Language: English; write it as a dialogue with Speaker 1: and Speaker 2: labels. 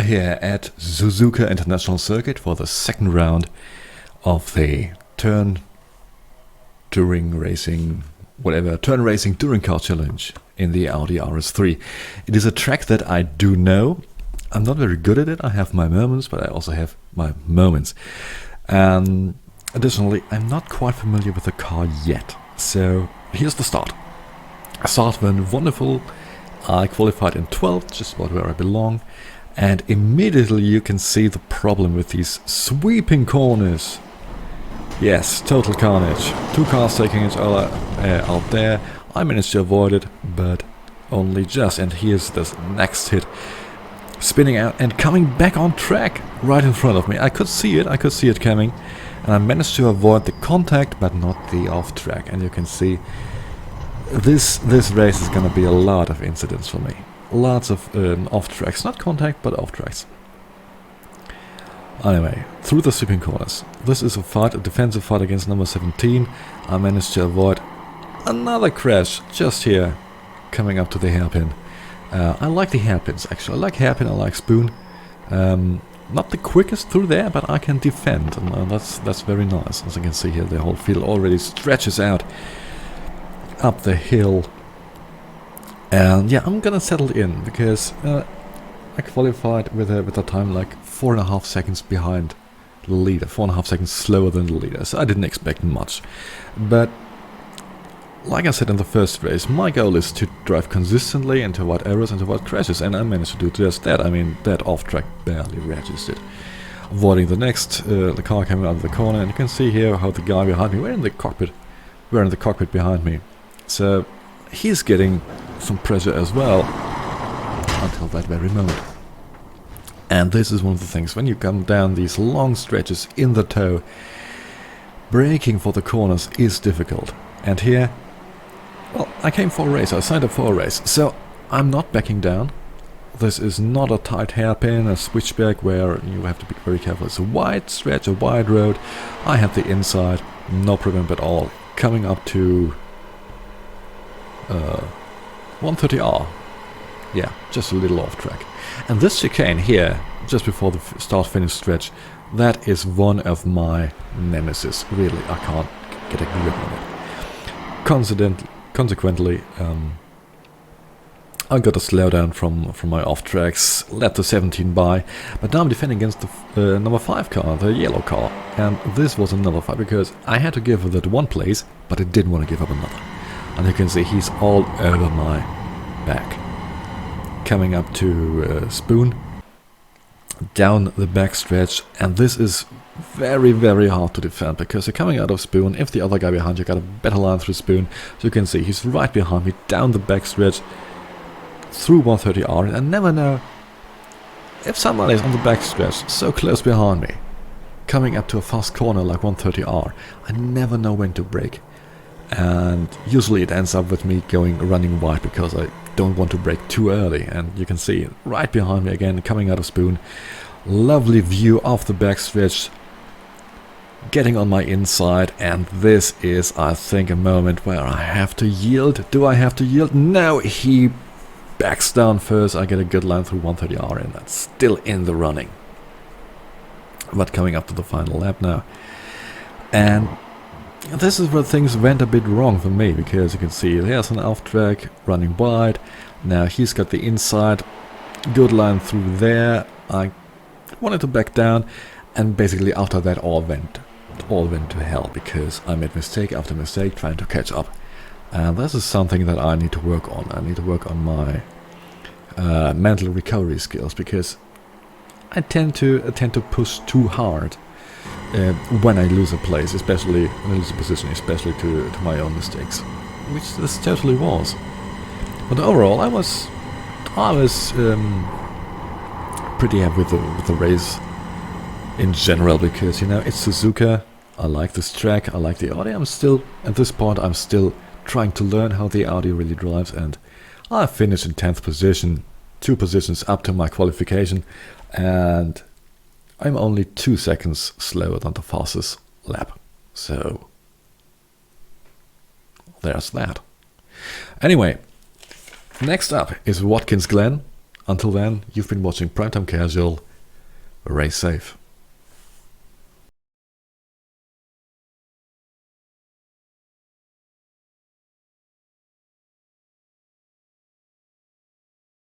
Speaker 1: are here at Suzuka International Circuit for the second round of the Turn Racing Touring Car Challenge in the Audi RS3. It is a track that I do know. I'm not very good at it. I have my moments, but I also have my moments. Additionally, I'm not quite familiar with the car yet. So here's the start. I start went wonderful. I qualified in 12th, just about where I belong. And immediately you can see the problem with these sweeping corners. Yes, total carnage. Two cars taking each other out there. I managed to avoid it, but only just. And here's this next hit. Spinning out and coming back on track right in front of me. I could see it coming. And I managed to avoid the contact, but not the off track. And you can see this race is going to be a lot of incidents for me. Lots of off tracks, not contact, but off tracks. Anyway, through the sweeping corners. This is a defensive fight against number 17. I managed to avoid another crash just here, coming up to the hairpin. I like the hairpins, actually. I like hairpin, I like spoon. Not the quickest through there, but I can defend, and that's very nice. As you can see here, the whole field already stretches out up the hill. And yeah, I'm gonna settle in, because I qualified with a time like 4.5 seconds behind the leader, 4.5 seconds slower than the leader, so I didn't expect much. But like I said in the first race, my goal is to drive consistently and to avoid errors and to avoid crashes, and I managed to do just that. I mean, that off-track barely registered. Avoiding the next, the car coming out of the corner, and you can see here how the guy behind me, we're in the cockpit behind me. So he's getting some pressure as well, until that very moment. And this is one of the things, when you come down these long stretches in the tow, braking for the corners is difficult. And here, well, I came for a race, I signed up for a race, so I'm not backing down. This is not a tight hairpin, a switchback where you have to be very careful. It's a wide stretch, a wide road. I have the inside, no problem at all. Coming up to 130R. Yeah, just a little off track. And this chicane here, just before the start-finish stretch, that is one of my nemesis. Really, I can't get a grip on it. Consequently, I got a slowdown from my off tracks, led to 17 by, but now I'm defending against the number 5 car, the yellow car. And this was another fight, because I had to give that one place, but I didn't want to give up another. And you can see he's all over my back. Coming up to Spoon, down the back stretch, and this is very, very hard to defend, because you're coming out of Spoon. If the other guy behind you got a better line through Spoon, so you can see he's right behind me, down the back stretch, through 130R, and I never know if somebody is on the back stretch, so close behind me, coming up to a fast corner like 130R, I never know when to brake. And usually it ends up with me running wide, because I don't want to brake too early. And you can see right behind me again, coming out of Spoon, lovely view of the backstretch, getting on my inside, and this is, I think, a moment where I have to yield. Do I have to yield? No, he backs down first. I get a good line through 130R, and that's still in the running. But coming up to the final lap now, and this is where things went a bit wrong for me, because you can see there's an off track running wide. Now he's got the inside, good line through there. I wanted to back down, and basically after that all went to hell, because I made mistake after mistake trying to catch up. And this is something that I need to work on. I need to work on my mental recovery skills, because I tend to push too hard. When I lose a place, especially when I lose a position, especially to my own mistakes, which this totally was. But overall, I was pretty happy with the race in general, because, you know, it's Suzuka. I like this track, I like the Audi. I'm still trying to learn how the Audi really drives, and I finished in 10th position, 2 positions up to my qualification, and I'm only 2 seconds slower than the fastest lap. So there's that. Anyway, next up is Watkins Glen. Until then, you've been watching Primetime Casual. Race safe.